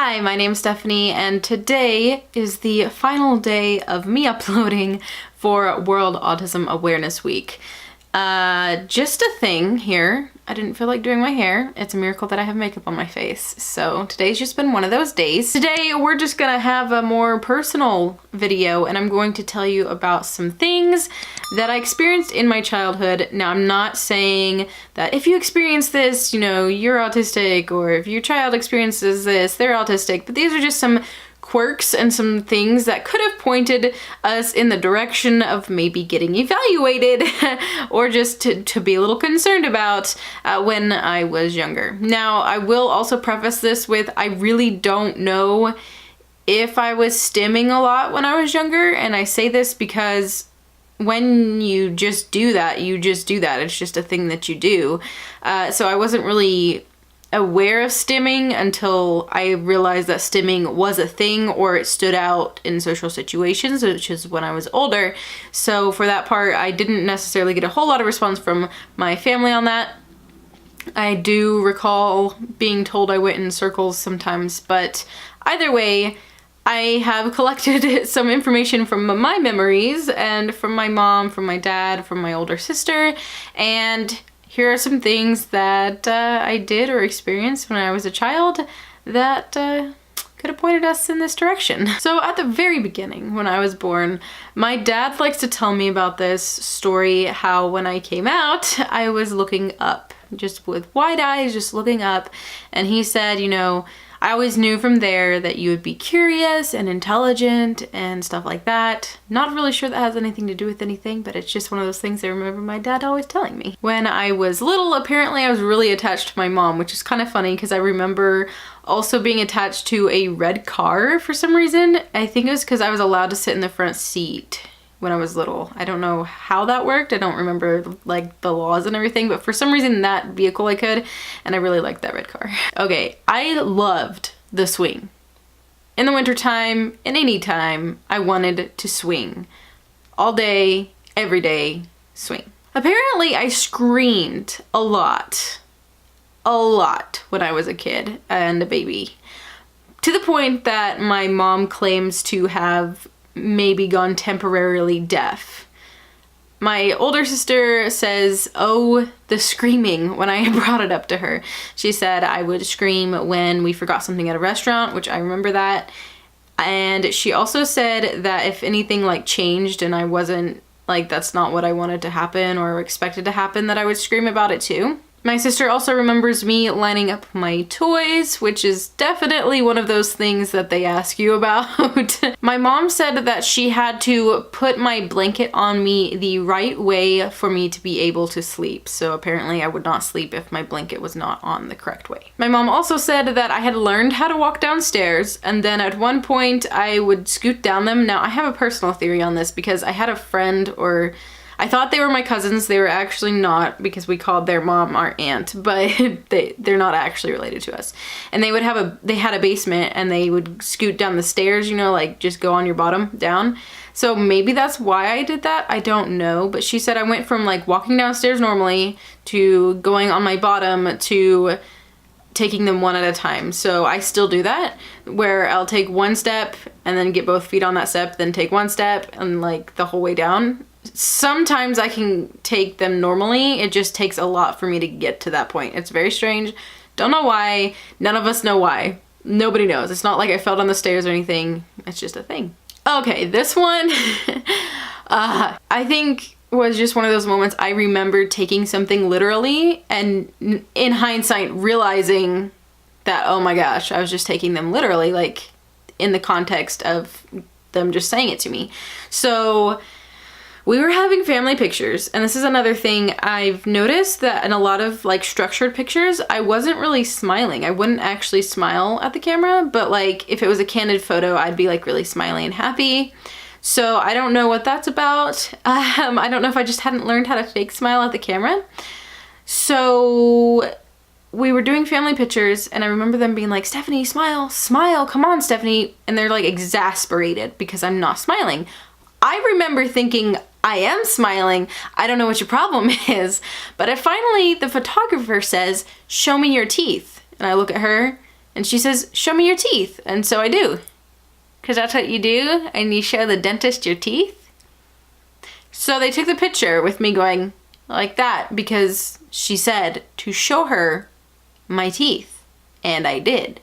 Hi, my name's Stephanie, and today is the final day of me uploading for World Autism Awareness Week. Just a thing here. I didn't feel like doing my hair. It's a miracle that I have makeup on my face. So today's just been one of those days. Today we're just gonna have a more personal video, and I'm going to tell you about some things that I experienced in my childhood. Now, I'm not saying that if you experience this, you know, you're autistic, or if your child experiences this, they're autistic, but these are just some quirks and some things that could have pointed us in the direction of maybe getting evaluated or just to be a little concerned about when I was younger. Now, I will also preface this with I really don't know if I was stimming a lot when I was younger, and I say this because when you just do that, you just do that. It's just a thing that you do. So I wasn't really aware of stimming until I realized that stimming was a thing, or it stood out in social situations, which is when I was older. So for that part, I didn't necessarily get a whole lot of response from my family on that. I do recall being told I went in circles sometimes, but either way, I have collected some information from my memories and from my mom, from my dad, from my older sister, and here are some things that I did or experienced when I was a child that could have pointed us in this direction. So at the very beginning, when I was born, my dad likes to tell me about this story, how when I came out, I was looking up, just with wide eyes, just looking up. And he said, you know, I always knew from there that you would be curious and intelligent and stuff like that. Not really sure that has anything to do with anything, but it's just one of those things I remember my dad always telling me. When I was little, apparently I was really attached to my mom, which is kind of funny because I remember also being attached to a red car for some reason. I think it was because I was allowed to sit in the front seat when I was little. I don't know how that worked. I don't remember like the laws and everything, but for some reason that vehicle I could, and I really liked that red car. Okay, I loved the swing. In the wintertime and any time, I wanted to swing. All day, every day, swing. Apparently I screamed a lot when I was a kid and a baby, to the point that my mom claims to have maybe gone temporarily deaf. My older sister says, oh, the screaming, when I brought it up to her. She said I would scream when we forgot something at a restaurant, which I remember that. And she also said that if anything like changed and I wasn't, like, that's not what I wanted to happen or expected to happen, that I would scream about it too. My sister also remembers me lining up my toys, which is definitely one of those things that they ask you about. My mom said that she had to put my blanket on me the right way for me to be able to sleep. So apparently I would not sleep if my blanket was not on the correct way. My mom also said that I had learned how to walk downstairs, and then at one point I would scoot down them. Now I have a personal theory on this because I had a friend, or I thought they were my cousins. They were actually not, because we called their mom our aunt, but they're not actually related to us. And they had a basement, and they would scoot down the stairs, you know, like just go on your bottom down. So maybe that's why I did that. I don't know. But she said I went from like walking downstairs normally to going on my bottom to taking them one at a time. So I still do that, where I'll take one step and then get both feet on that step, then take one step and like the whole way down. Sometimes I can take them normally. It just takes a lot for me to get to that point. It's very strange. Don't know why. None of us know why. Nobody knows. It's not like I fell down the stairs or anything. It's just a thing. Okay, this one I think was just one of those moments I remember taking something literally, and in hindsight realizing that, oh my gosh, I was just taking them literally, like in the context of them just saying it to me. So we were having family pictures, and this is another thing I've noticed, that in a lot of like structured pictures, I wasn't really smiling. I wouldn't actually smile at the camera, but like if it was a candid photo, I'd be like really smiley and happy. So I don't know what that's about. I don't know if I just hadn't learned how to fake smile at the camera. So we were doing family pictures, and I remember them being like, Stephanie, smile, smile, come on, Stephanie. And they're like exasperated because I'm not smiling. I remember thinking, I am smiling. I don't know what your problem is. But finally, the photographer says, show me your teeth. And I look at her And she says, show me your teeth. And so I do. Because that's what you do, and you show the dentist your teeth. So they took the picture with me going like that because she said to show her my teeth. And I did.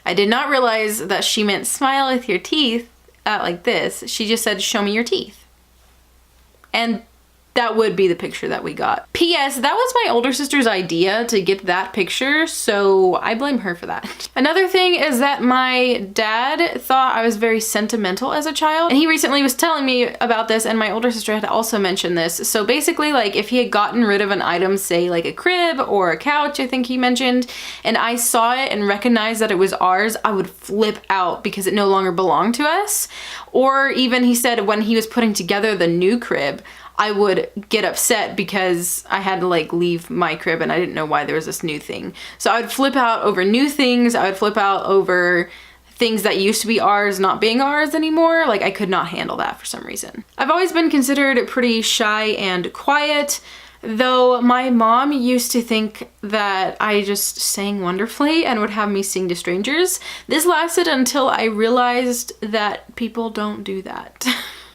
I did not realize that she meant smile with your teeth like this. She just said, show me your teeth. And that would be the picture that we got. P.S. That was my older sister's idea to get that picture, so I blame her for that. Another thing is that my dad thought I was very sentimental as a child, and he recently was telling me about this, and my older sister had also mentioned this. So basically, like, if he had gotten rid of an item, say like a crib or a couch, I think he mentioned, and I saw it and recognized that it was ours, I would flip out because it no longer belonged to us. Or even he said when he was putting together the new crib, I would get upset because I had to like leave my crib and I didn't know why there was this new thing. So I would flip out over new things. I would flip out over things that used to be ours not being ours anymore. Like, I could not handle that for some reason. I've always been considered pretty shy and quiet, though my mom used to think that I just sang wonderfully and would have me sing to strangers. This lasted until I realized that people don't do that.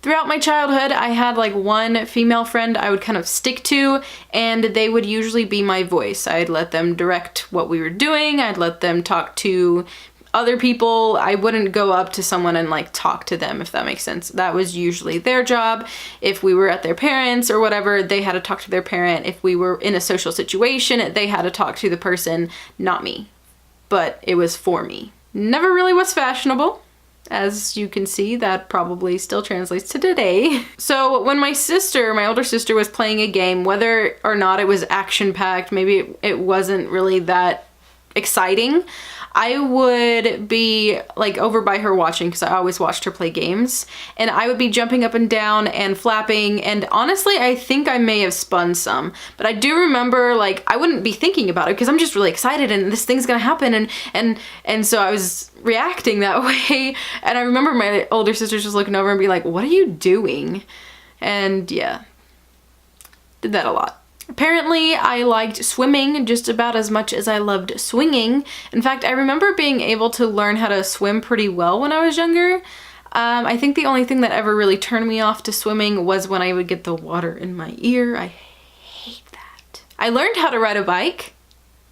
Throughout my childhood, I had like one female friend I would kind of stick to, and they would usually be my voice. I'd let them direct what we were doing. I'd let them talk to other people. I wouldn't go up to someone and like talk to them, if that makes sense. That was usually their job. If we were at their parents' or whatever, they had to talk to their parent. If we were in a social situation, they had to talk to the person, not me. But it was for me. Never really was fashionable. As you can see, that probably still translates to today. So when my older sister was playing a game, whether or not it was action-packed, maybe it wasn't really that exciting, I would be like over by her watching, because I always watched her play games, and I would be jumping up and down and flapping, and honestly I think I may have spun some, but I do remember like I wouldn't be thinking about it because I'm just really excited and this thing's gonna happen, and so I was reacting that way. And I remember my older sisters just looking over and be like, what are you doing? And yeah, did that a lot. Apparently, I liked swimming just about as much as I loved swinging. In fact, I remember being able to learn how to swim pretty well when I was younger. I think the only thing that ever really turned me off to swimming was when I would get the water in my ear. I hate that. I learned how to ride a bike,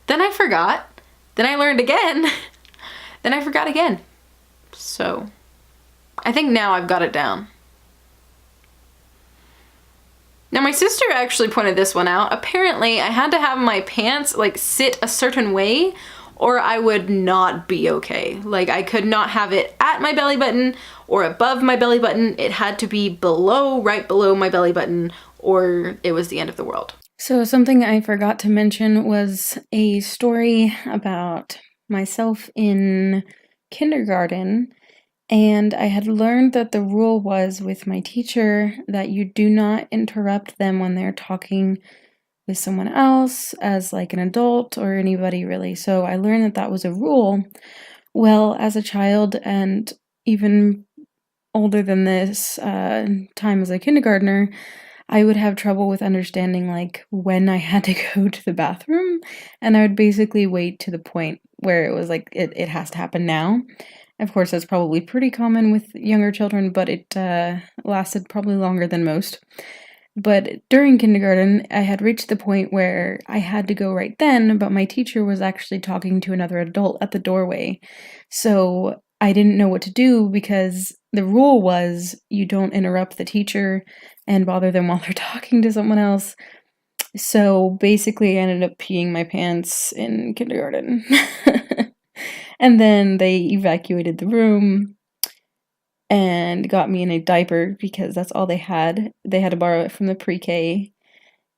then I forgot, then I learned again, then I forgot again. So, I think now I've got it down. Now my sister actually pointed this one out. Apparently I had to have my pants like sit a certain way or I would not be okay. Like, I could not have it at my belly button or above my belly button. It had to be below, right below my belly button, or it was the end of the world. So something I forgot to mention was a story about myself in kindergarten. And I had learned that the rule was with my teacher that you do not interrupt them when they're talking with someone else as like an adult or anybody really. So I learned that that was a rule. Well, as a child and even older than this time as a kindergartner, I would have trouble with understanding like when I had to go to the bathroom, and I would basically wait to the point where it was like it has to happen now. Of course, that's probably pretty common with younger children, but it lasted probably longer than most. But during kindergarten, I had reached the point where I had to go right then, but my teacher was actually talking to another adult at the doorway. So I didn't know what to do because the rule was you don't interrupt the teacher and bother them while they're talking to someone else. So basically, I ended up peeing my pants in kindergarten. And then they evacuated the room and got me in a diaper because that's all they had. They had to borrow it from the pre-K.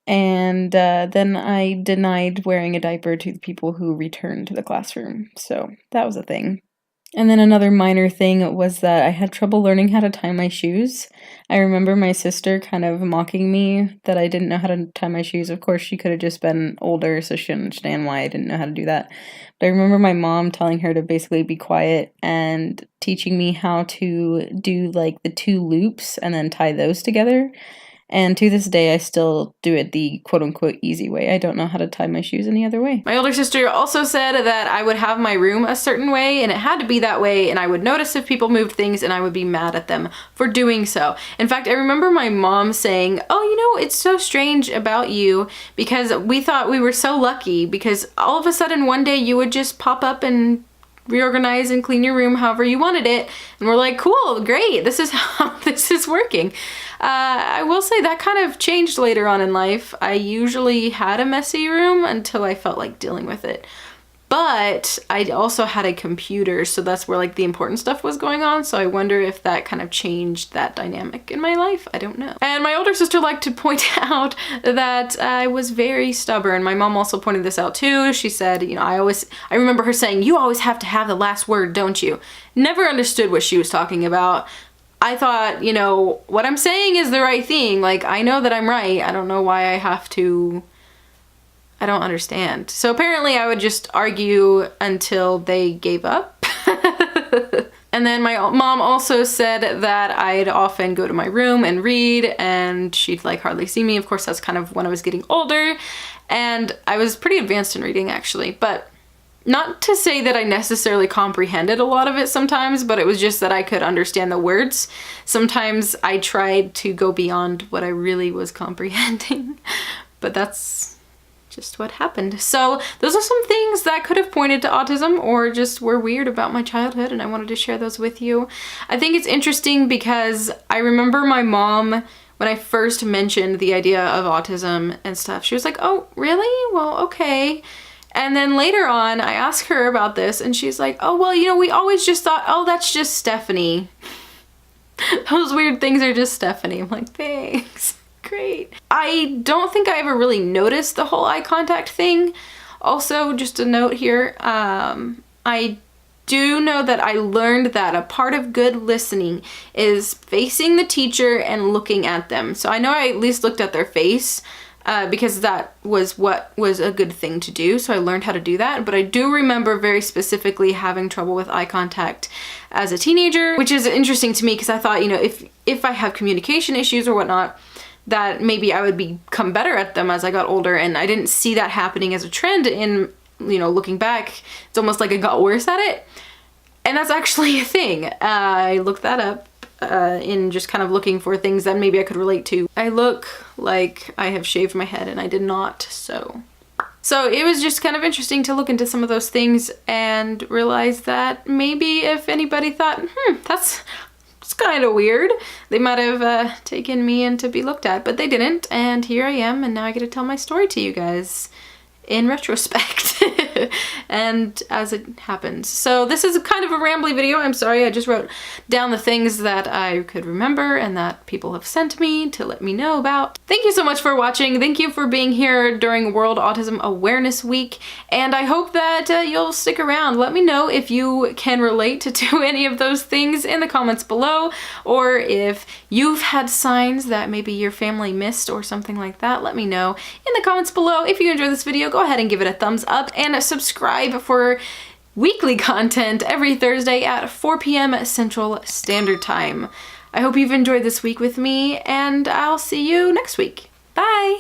And then I denied wearing a diaper to the people who returned to the classroom. So that was a thing. And then another minor thing was that I had trouble learning how to tie my shoes. I remember my sister kind of mocking me that I didn't know how to tie my shoes. Of course, she could have just been older, so she didn't understand why I didn't know how to do that. But I remember my mom telling her to basically be quiet and teaching me how to do like the 2 loops and then tie those together. And to this day, I still do it the quote-unquote easy way. I don't know how to tie my shoes any other way. My older sister also said that I would have my room a certain way, and it had to be that way, and I would notice if people moved things, and I would be mad at them for doing so. In fact, I remember my mom saying, oh, you know, it's so strange about you, because we thought we were so lucky, because all of a sudden one day you would just pop up and reorganize and clean your room however you wanted it, and we're like, cool, great, this is how this is working. I will say that kind of changed later on in life. I usually had a messy room until I felt like dealing with it. But I also had a computer, so that's where like the important stuff was going on, so I wonder if that kind of changed that dynamic in my life. I don't know. And my older sister liked to point out that I was very stubborn. My mom also pointed this out too. She said, you know, I remember her saying, you always have to have the last word, don't you? Never understood what she was talking about. I thought, you know, what I'm saying is the right thing. Like, I know that I'm right. I don't know why I have to... I don't understand. So apparently I would just argue until they gave up. And then my mom also said that I'd often go to my room and read, and she'd like hardly see me. Of course, that's kind of when I was getting older, and I was pretty advanced in reading actually, but not to say that I necessarily comprehended a lot of it sometimes, but it was just that I could understand the words. Sometimes I tried to go beyond what I really was comprehending, but that's just what happened. So those are some things that could have pointed to autism or just were weird about my childhood, and I wanted to share those with you. I think it's interesting because I remember my mom, when I first mentioned the idea of autism and stuff, she was like, oh, really? Well, okay. And then later on, I asked her about this, and she's like, oh, well, you know, we always just thought, oh, that's just Stephanie. Those weird things are just Stephanie. I'm like, thanks. Great. I don't think I ever really noticed the whole eye contact thing. Also, just a note here, I do know that I learned that a part of good listening is facing the teacher and looking at them. So I know I at least looked at their face because that was what was a good thing to do. So I learned how to do that. But I do remember very specifically having trouble with eye contact as a teenager, which is interesting to me because I thought, you know, if I have communication issues or whatnot, that maybe I would become better at them as I got older, and I didn't see that happening as a trend in, you know, looking back. It's almost like I got worse at it. And that's actually a thing. I looked that up in just kind of looking for things that maybe I could relate to. I look like I have shaved my head and I did not, so it was just kind of interesting to look into some of those things and realize that maybe if anybody thought, that's kind of weird, they might have taken me in to be looked at, but they didn't, and here I am, and now I get to tell my story to you guys in retrospect and as it happens. So this is kind of a rambly video. I'm sorry, I just wrote down the things that I could remember and that people have sent me to let me know about. Thank you so much for watching. Thank you for being here during World Autism Awareness Week, and I hope that you'll stick around. Let me know if you can relate to any of those things in the comments below, or if you've had signs that maybe your family missed or something like that. Let me know in the comments below. If you enjoyed this video, go ahead and give it a thumbs up and subscribe for weekly content every Thursday at 4 p.m. Central Standard Time. I hope you've enjoyed this week with me, and I'll see you next week. Bye!